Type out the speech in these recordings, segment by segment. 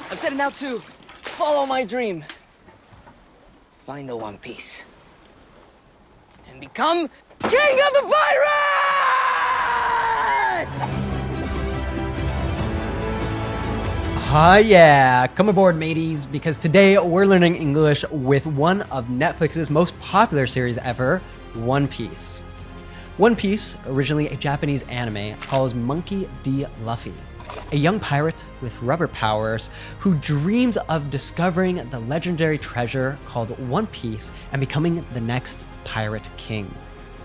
I'm setting out to follow my dream. To find the One Piece. And become King of the Pirates! Yeah, come aboard mateys, because today we're learning English with one of Netflix's most popular series ever, One Piece. One Piece, originally a Japanese anime, follows Monkey D. Luffy, a young pirate with rubber powers who dreams of discovering the legendary treasure called One Piece and becoming the next pirate king.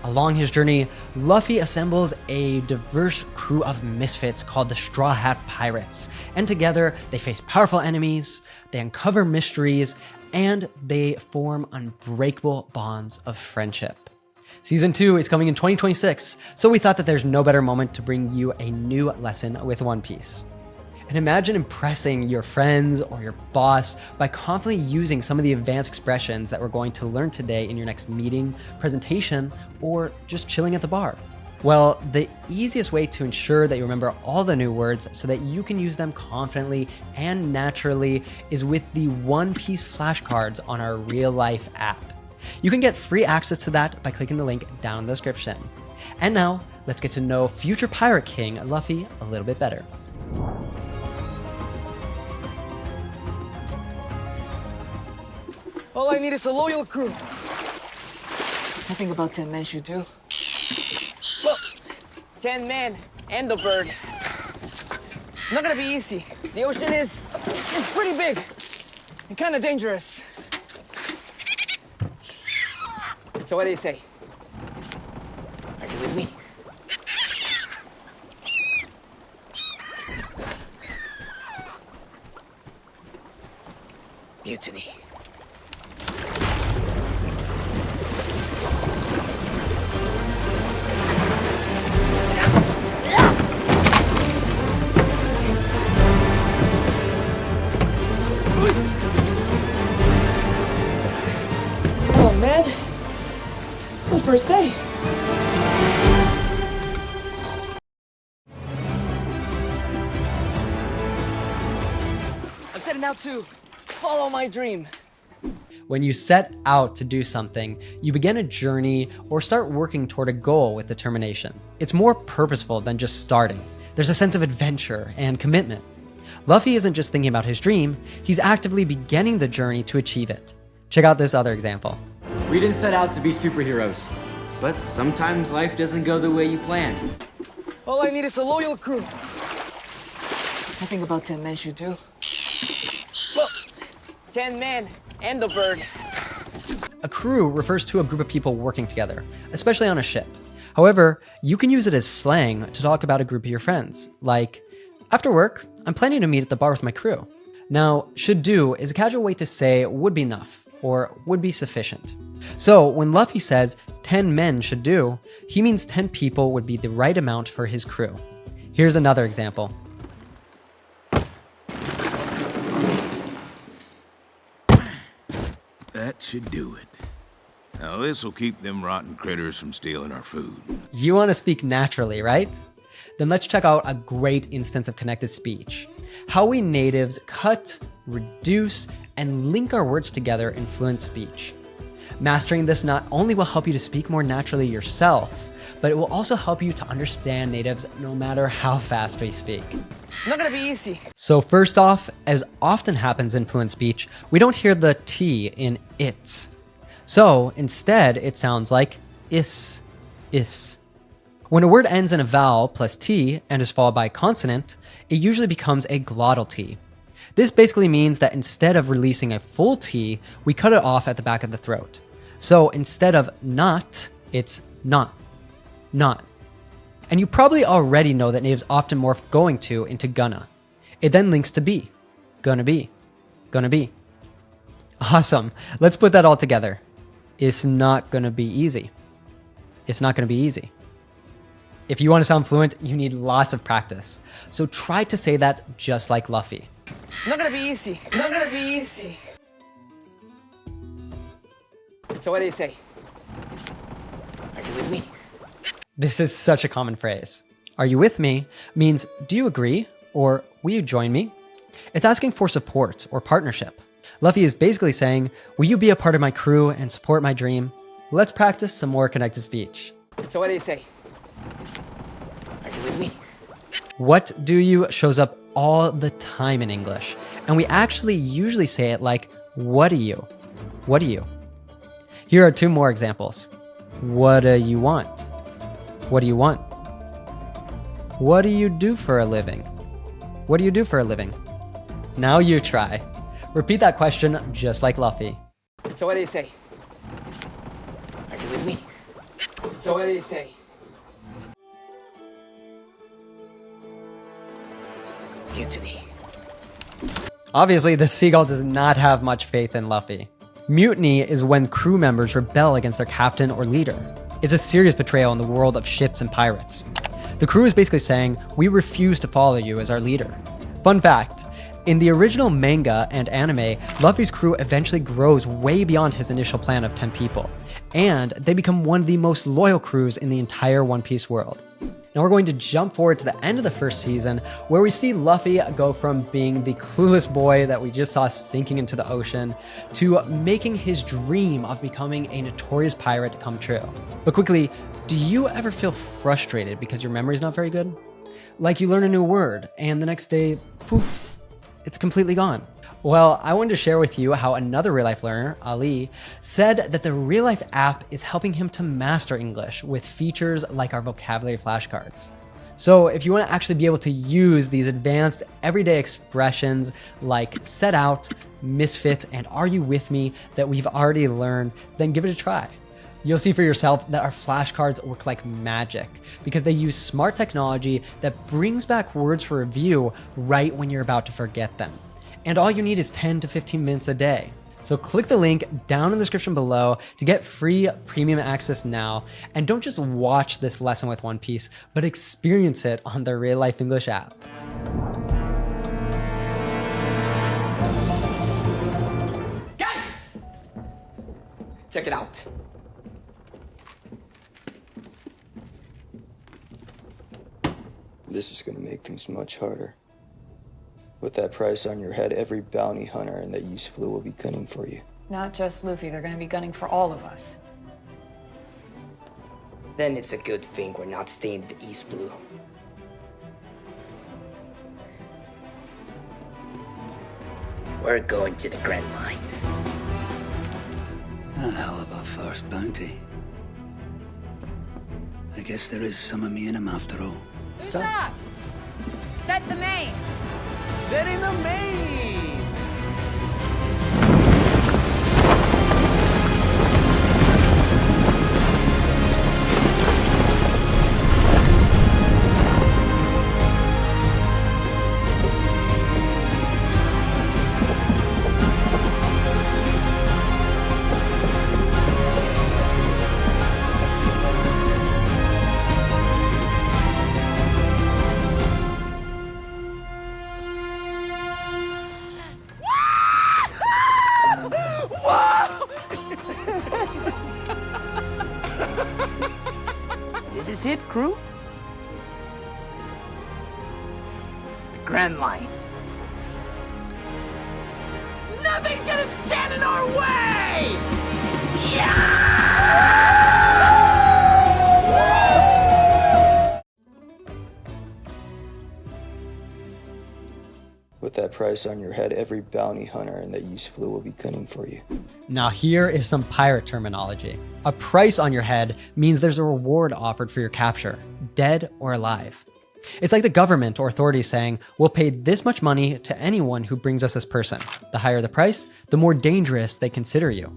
Along his journey, Luffy assembles a diverse crew of misfits called the Straw Hat Pirates, and together they face powerful enemies, they uncover mysteries, and they form unbreakable bonds of friendship. Season 2 is coming in 2026, so we thought that there's no better moment to bring you a new lesson with One Piece. And imagine impressing your friends or your boss by confidently using some of the advanced expressions that we're going to learn today in your next meeting, presentation, or just chilling at the bar. Well, the easiest way to ensure that you remember all the new words so that you can use them confidently and naturally is with the One Piece flashcards on our real life app. You can get free access to that by clicking the link down in the description. And now, let's get to know future Pirate King Luffy a little bit better. All I need is a loyal crew. Nothing about 10 men should do. Well, 10 men and the bird. Not gonna be easy. The ocean is pretty big and kind of dangerous. So what do you say? Are you with me? Mutiny. Oh man, it's my first day. I'm setting out to follow my dream. When you set out to do something, you begin a journey or start working toward a goal with determination. It's more purposeful than just starting. There's a sense of adventure and commitment. Luffy isn't just thinking about his dream, he's actively beginning the journey to achieve it. Check out this other example. We didn't set out to be superheroes, but sometimes life doesn't go the way you planned. All I need is a loyal crew. Nothing about 10 men should do. Well, 10 men and the bird. A crew refers to a group of people working together, especially on a ship. However, you can use it as slang to talk about a group of your friends, like, after work, I'm planning to meet at the bar with my crew. Now, should do is a casual way to say would be enough or would be sufficient. So when Luffy says 10 men should do, he means 10 people would be the right amount for his crew. Here's another example. That should do it. Now this'll keep them rotten critters from stealing our food. You want to speak naturally, right? Then let's check out a great instance of connected speech. How we natives cut, reduce, and link our words together in fluent speech. Mastering this not only will help you to speak more naturally yourself, but it will also help you to understand natives no matter how fast we speak. Not gonna be easy. So first off, as often happens in fluent speech, we don't hear the T in its. So instead, it sounds like is. When a word ends in a vowel plus T and is followed by a consonant, it usually becomes a glottal T. This basically means that instead of releasing a full T, we cut it off at the back of the throat. So instead of not, it's not. And you probably already know that natives often morph going to into gonna. It then links to be. Gonna be. Awesome. Let's put that all together. It's not gonna be easy. It's not gonna be easy. If you want to sound fluent, you need lots of practice. So try to say that just like Luffy. Not gonna be easy. Not gonna be easy. So what do you say? Are you with me? This is such a common phrase. Are you with me means, do you agree? Or will you join me? It's asking for support or partnership. Luffy is basically saying, will you be a part of my crew and support my dream? Let's practice some more connected speech. So what do you say? Are you with me? What do you shows up all the time in English, and we actually usually say it like, what do you? What do you? Here are two more examples. What do you want? What do you want? What do you do for a living? What do you do for a living? Now you try. Repeat that question just like Luffy. So what do you say? Are you with me? So what do you say? Mutiny. Obviously, the seagull does not have much faith in Luffy. Mutiny is when crew members rebel against their captain or leader. It's a serious betrayal in the world of ships and pirates. The crew is basically saying, we refuse to follow you as our leader. Fun fact, in the original manga and anime, Luffy's crew eventually grows way beyond his initial plan of 10 people, and they become one of the most loyal crews in the entire One Piece world. Now we're going to jump forward to the end of the first season, where we see Luffy go from being the clueless boy that we just saw sinking into the ocean to making his dream of becoming a notorious pirate come true. But quickly, do you ever feel frustrated because your memory's not very good? Like you learn a new word and the next day, poof, it's completely gone. Well, I wanted to share with you how another real-life learner, Ali, said that the real-life app is helping him to master English with features like our vocabulary flashcards. So if you want to actually be able to use these advanced everyday expressions like set out, misfit, and are you with me that we've already learned, then give it a try. You'll see for yourself that our flashcards work like magic because they use smart technology that brings back words for review right when you're about to forget them. And all you need is 10 to 15 minutes a day. So click the link down in the description below to get free premium access now. And don't just watch this lesson with One Piece, but experience it on the Real Life English app. Guys! Check it out. This is gonna make things much harder. With that price on your head, every bounty hunter in the East Blue will be gunning for you. Not just Luffy, they're gonna be gunning for all of us. Then it's a good thing we're not staying in the East Blue. We're going to the Grand Line. A hell of a first bounty. I guess there is some of me in him after all. So, Up! Set the main! Setting the main! This is it, crew? The Grand Line. Nothing's gonna stand in our way! With that price on your head, every bounty hunter in the East Blue will be gunning for you. Now here is some pirate terminology. A price on your head means there's a reward offered for your capture, dead or alive. It's like the government or authorities saying, we'll pay this much money to anyone who brings us this person. The higher the price, the more dangerous they consider you.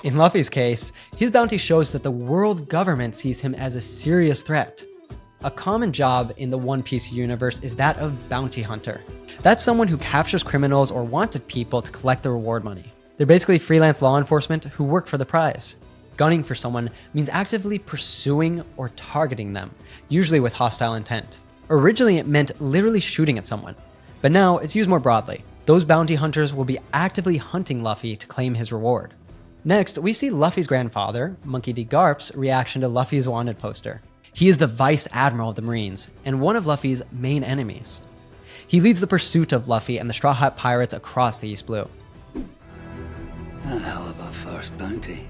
In Luffy's case, his bounty shows that the world government sees him as a serious threat. A common job in the One Piece universe is that of bounty hunter. That's someone who captures criminals or wanted people to collect the reward money. They're basically freelance law enforcement who work for the prize. Gunning for someone means actively pursuing or targeting them, usually with hostile intent. Originally, it meant literally shooting at someone, but now it's used more broadly. Those bounty hunters will be actively hunting Luffy to claim his reward. Next, we see Luffy's grandfather, Monkey D. Garp's reaction to Luffy's wanted poster. He is the Vice Admiral of the Marines and one of Luffy's main enemies. He leads the pursuit of Luffy and the Straw Hat Pirates across the East Blue. A hell of a first bounty.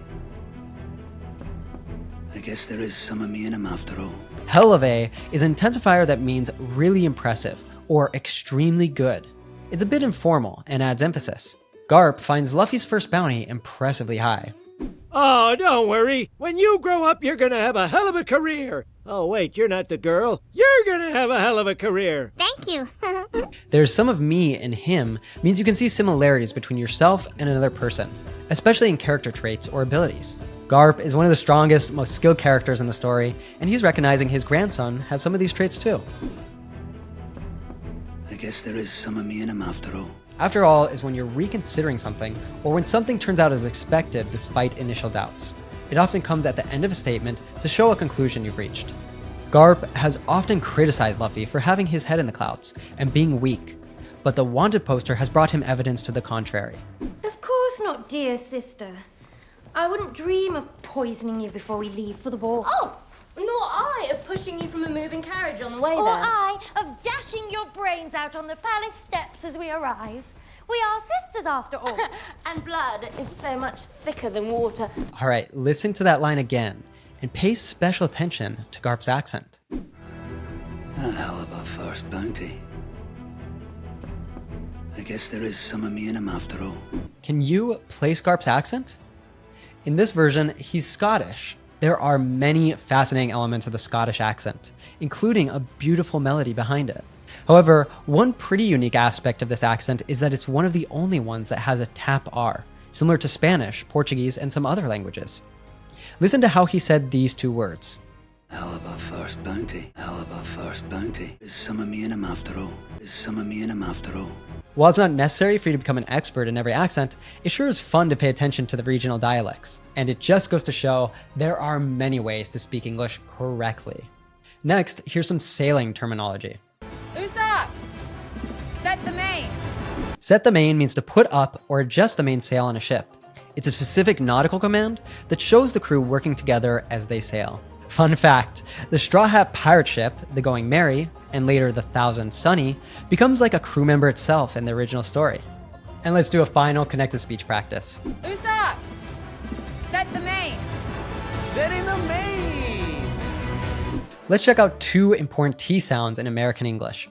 I guess there is some of me in him after all. Hell of a is an intensifier that means really impressive or extremely good. It's a bit informal and adds emphasis. Garp finds Luffy's first bounty impressively high. Oh, don't worry. When you grow up, you're gonna have a hell of a career. Oh, wait, you're not the girl. You're gonna have a hell of a career. Thank you. There's some of me and him means you can see similarities between yourself and another person, especially in character traits or abilities. Garp is one of the strongest, most skilled characters in the story, and he's recognizing his grandson has some of these traits too. I guess there is some of me in him after all. After all is when you're reconsidering something, or when something turns out as expected despite initial doubts. It often comes at the end of a statement to show a conclusion you've reached. Garp has often criticized Luffy for having his head in the clouds and being weak, but the wanted poster has brought him evidence to the contrary. Of course not, dear sister. I wouldn't dream of poisoning you before we leave for the ball. Oh, nor I of pushing you from a moving carriage on the way Or there. I of dashing your brains out on the palace steps as we arrive. We are sisters after all. And blood is so much thicker than water. All right, listen to that line again and pay special attention to Garp's accent. A hell of a first bounty. I guess there is some of me in him after all. Can you place Garp's accent? In this version, he's Scottish. There are many fascinating elements of the Scottish accent, including a beautiful melody behind it. However, one pretty unique aspect of this accent is that it's one of the only ones that has a tap R, similar to Spanish, Portuguese, and some other languages. Listen to how he said these two words. Hell of a first bounty. Hell of a first bounty. Is some of me in him after all. Is some of me in him after all. While it's not necessary for you to become an expert in every accent, it sure is fun to pay attention to the regional dialects. And it just goes to show there are many ways to speak English correctly. Next, here's some sailing terminology. Usopp! Set the main. Set the main means to put up or adjust the mainsail on a ship. It's a specific nautical command that shows the crew working together as they sail. Fun fact, the Straw Hat pirate ship, the Going Merry, and later the Thousand Sunny, becomes like a crew member itself in the original story. And let's do a final connected speech practice. Usopp! Set the main. Setting the main. Let's check out two important T sounds in American English.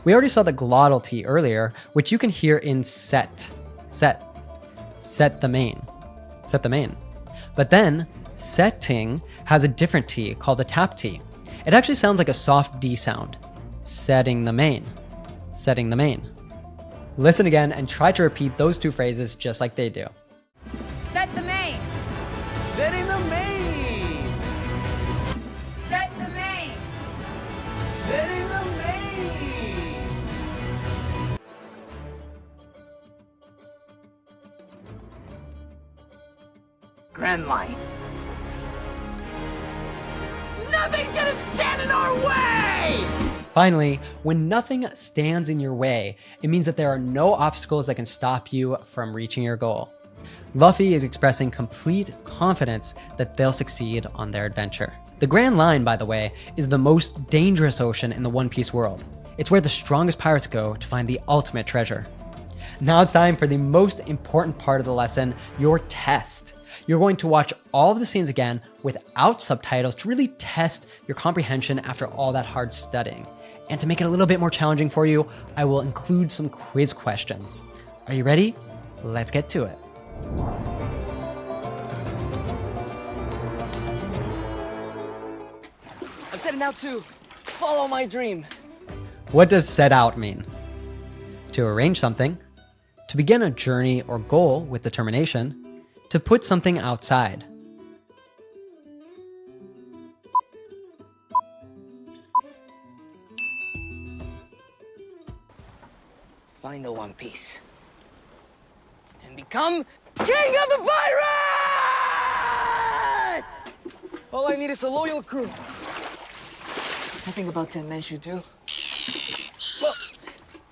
We already saw the glottal T earlier, which you can hear in set. Set the main. Set the main. But then, setting has a different T called the tap T. It actually sounds like a soft D sound. Setting the main. Setting the main. Listen again and try to repeat those two phrases just like they do. Set the main. Setting the main. Set the main. Setting the main. Grand Line. Nothing's gonna stand in our way! Finally, when nothing stands in your way, it means that there are no obstacles that can stop you from reaching your goal. Luffy is expressing complete confidence that they'll succeed on their adventure. The Grand Line, by the way, is the most dangerous ocean in the One Piece world. It's where the strongest pirates go to find the ultimate treasure. Now it's time for the most important part of the lesson, your test. You're going to watch all of the scenes again without subtitles to really test your comprehension after all that hard studying. And to make it a little bit more challenging for you, I will include some quiz questions. Are you ready? Let's get to it. I'm setting out to follow my dream. What does set out mean? To arrange something, to begin a journey or goal with determination, to put something outside. To find the One Piece. And become King of the Pirates! All I need is a loyal crew. Nothing about 10 men should do. Look,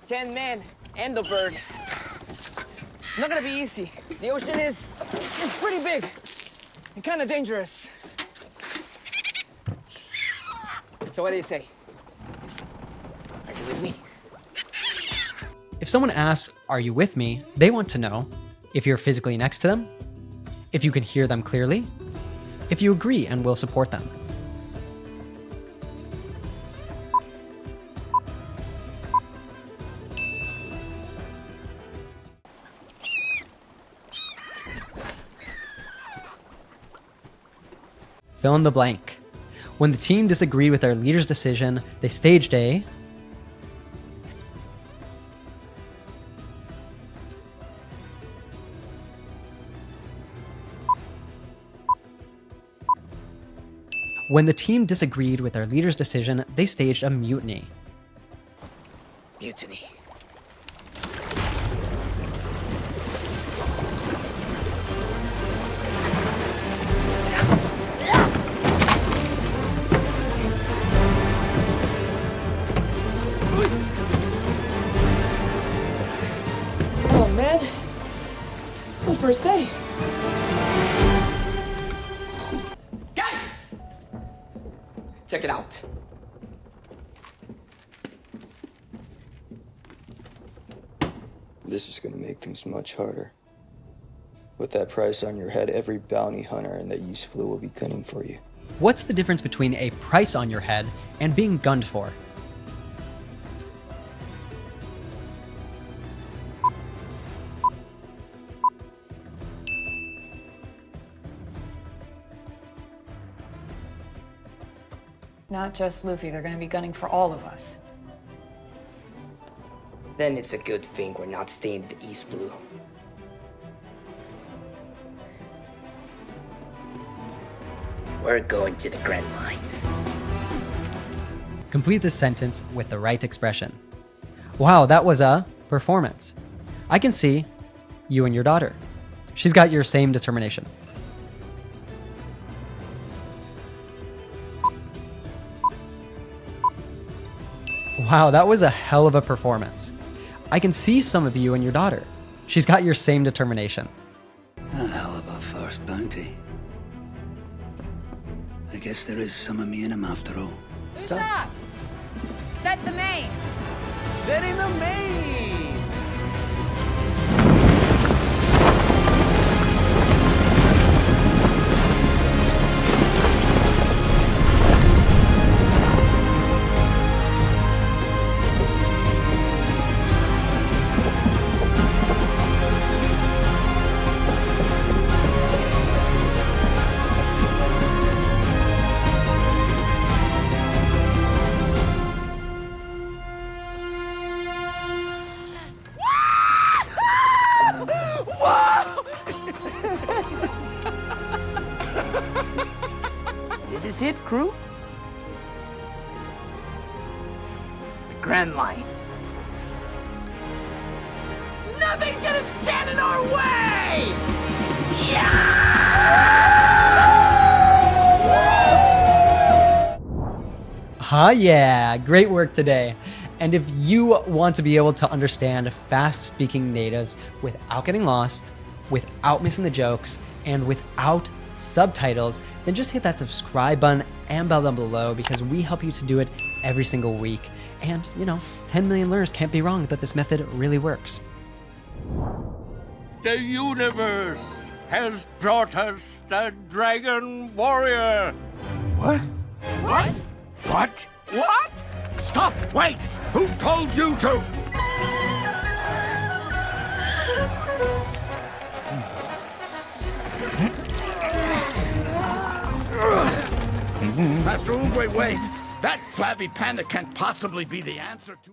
10 men and the bird. It's not gonna be easy. The ocean is pretty big and kind of dangerous. So what do you say? Are you with me? If someone asks, "Are you with me?" they want to know if you're physically next to them, if you can hear them clearly, if you agree and will support them. Fill in the blank. When the team disagreed with their leader's decision, they staged a... When the team disagreed with their leader's decision, they staged a mutiny. Mutiny. Oh man, it's my first day. Guys! Check it out. This is gonna make things much harder. With that price on your head, every bounty hunter in that you split will be gunning for you. What's the difference between a price on your head and being gunned for? Not just Luffy, they're gonna be gunning for all of us. Then it's a good thing we're not staying in the East Blue. We're going to the Grand Line. Complete this sentence with the right expression. Wow, that was a performance. I can see you and your daughter. She's got your same determination. Wow, that was a hell of a performance. I can see some of you and your daughter. She's got your same determination. A hell of a first bounty. I guess there is some of me in him after all. Usopp! Set the main! Setting the main! This is it, crew? The Grand Line. Nothing's gonna stand in our way! Yeah, great work today. And if you want to be able to understand fast-speaking natives without getting lost, without missing the jokes, and without subtitles, then just hit that subscribe button and bell down below, because we help you to do it every single week. And, 10 million learners can't be wrong that this method really works. The universe has brought us the Dragon Warrior. What? What? What? What? Stop! Wait! Who told you to? Master Oogway, wait! That flabby panda can't possibly be the answer to...